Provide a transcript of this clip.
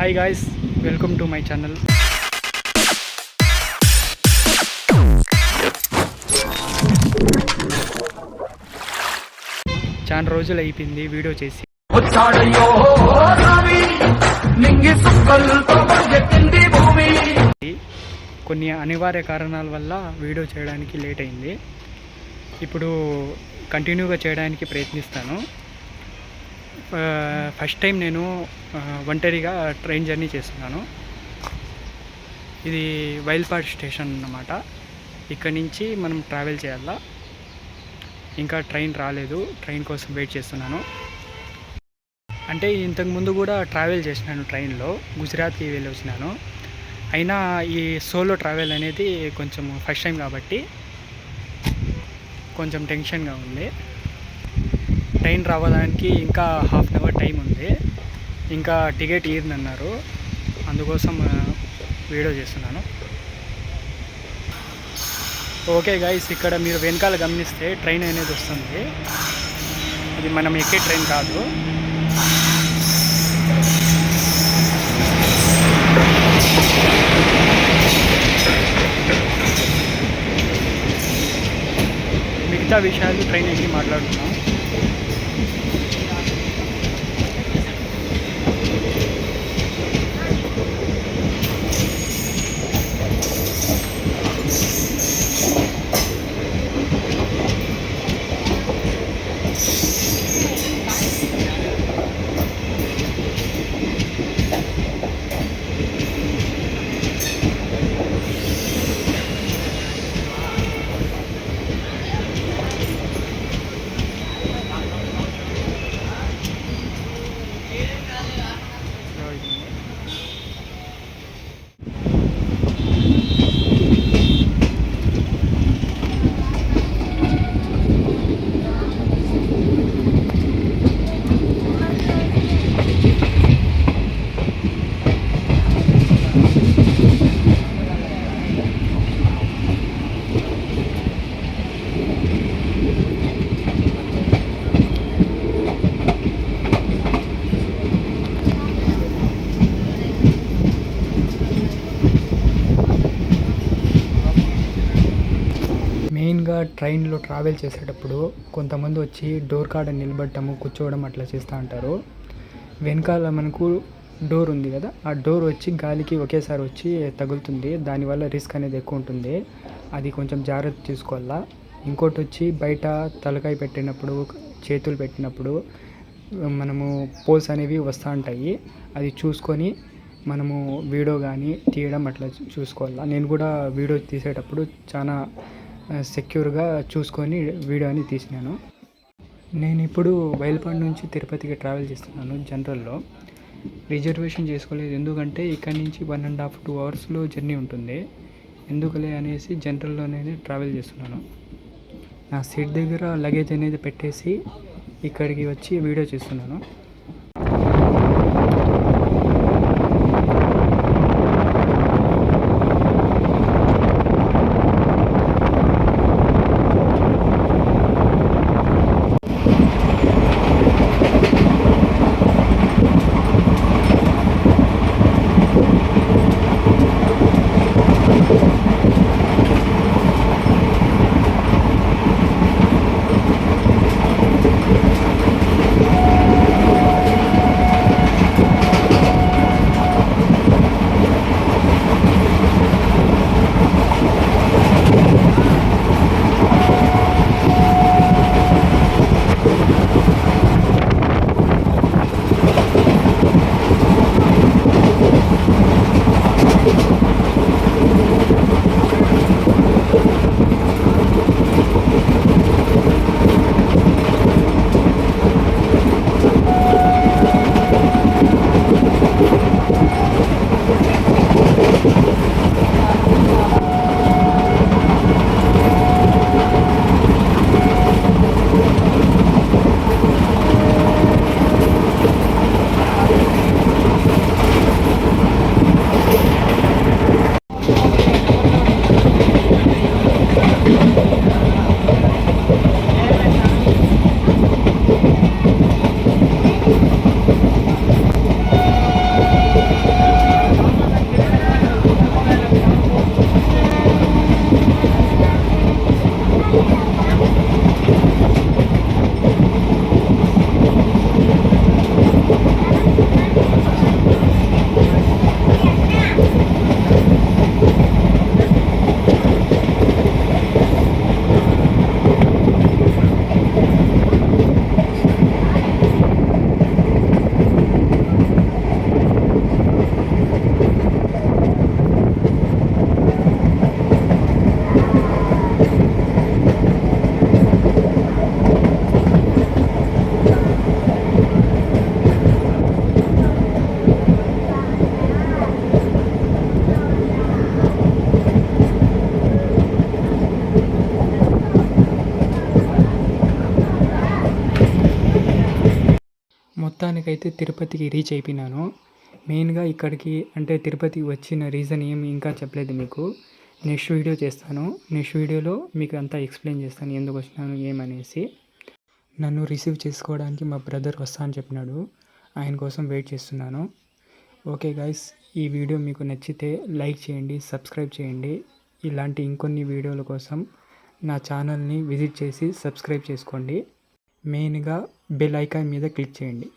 Hi guys, welcome to my channel. చాలా రోజులు అయిపోయింది వీడియో చేసి. కొన్ని అనివార్య కారణాల వల్ల వీడియో చేయడానికి లేట్ అయింది. ఇప్పుడు కంటిన్యూగా చేయడానికి ప్రయత్నిస్తాను. ఫస్ట్ టైం నేను ఒంటరిగా ట్రైన్ జర్నీ చేస్తున్నాను. ఇది వైల్పాడ్ స్టేషన్ అన్నమాట. ఇక్కడ నుంచి మనం ట్రావెల్ చేయాలా. ఇంకా ట్రైన్ రాలేదు, ట్రైన్ కోసం వెయిట్ చేస్తున్నాను. అంటే ఇంతకుముందు కూడా ట్రావెల్ చేసినాను ట్రైన్లో, గుజరాత్కి వెళ్ళి వచ్చినాను. అయినా ఈ సోలో ట్రావెల్ అనేది కొంచెం ఫస్ట్ టైం కాబట్టి కొంచెం టెన్షన్గా ఉంది. ట్రైన్ రావడానికి ఇంకా హాఫ్ అన్ అవర్ టైం ఉంది. ఇంకా టికెట్ ఇయ్యనన్నారు, అందుకోసం వీడియో చేస్తున్నాను. ఓకే గైస్, ఇక్కడ మీరు వెనకాల గమనిస్తే ట్రైన్ అనేది వస్తుంది. ఇది మనం ఎక్కే ట్రైన్ కాదు. మిగతా విషయాలు ట్రైన్ ఎక్కి మాట్లాడుతున్నాం. మెయిన్గా ట్రైన్లో ట్రావెల్ చేసేటప్పుడు కొంతమంది వచ్చి డోర్ కాడ నిలబడటము, కూర్చోవడం అట్లా చేస్తూ ఉంటారు. వెనకాల మనకు డోర్ ఉంది కదా, ఆ డోర్ వచ్చి గాలికి ఒకేసారి వచ్చి తగులుతుంది. దానివల్ల రిస్క్ అనేది ఎక్కువ ఉంటుంది. అది కొంచెం జాగ్రత్త తీసుకోవాలా. ఇంకోటి వచ్చి బయట తలకాయ పెట్టినప్పుడు, చేతులు పెట్టినప్పుడు మనము పోల్స్ అనేవి వస్తూ ఉంటాయి. అది చూసుకొని మనము వీడియో కానీ తీయడం అట్లా చూసుకోవాలా. నేను కూడా వీడియో తీసేటప్పుడు చాలా సెక్యూర్గా చూసుకొని వీడియోని తీసినాను. నేను ఇప్పుడు వైల్పాడ్ నుంచి తిరుపతికి ట్రావెల్ చేస్తున్నాను. జనరల్లో రిజర్వేషన్ చేసుకోలేదు, ఎందుకంటే ఇక్కడ నుంచి 1.5 to 2 అవర్స్లో జర్నీ ఉంటుంది. ఎందుకులే అనేసి జనరల్లోనే ట్రావెల్ చేస్తున్నాను. నా సీట్ దగ్గర లగేజ్ అనేది పెట్టేసి ఇక్కడికి వచ్చి వీడియో చేస్తున్నాను. ప్రస్తుతానికైతే తిరుపతికి రీచ్ అయిపోయినాను. మెయిన్గా ఇక్కడికి అంటే తిరుపతికి వచ్చిన రీజన్ ఏమి ఇంకా చెప్పలేదు మీకు. నెక్స్ట్ వీడియో చేస్తాను. నెక్స్ట్ వీడియోలో మీకు అంతా ఎక్స్ప్లెయిన్ చేస్తాను ఎందుకు వచ్చినాను ఏమనేసి. నన్ను రిసీవ్ చేసుకోవడానికి మా బ్రదర్ వస్తా అని చెప్పినాడు. ఆయన కోసం వెయిట్ చేస్తున్నాను. ఓకే గైస్, ఈ వీడియో మీకు నచ్చితే లైక్ చేయండి, సబ్స్క్రైబ్ చేయండి. ఇలాంటి ఇంకొన్ని వీడియోల కోసం నా ఛానల్ని విజిట్ చేసి సబ్స్క్రైబ్ చేసుకోండి. మెయిన్గా బెల్ ఐకాన్ మీద క్లిక్ చేయండి.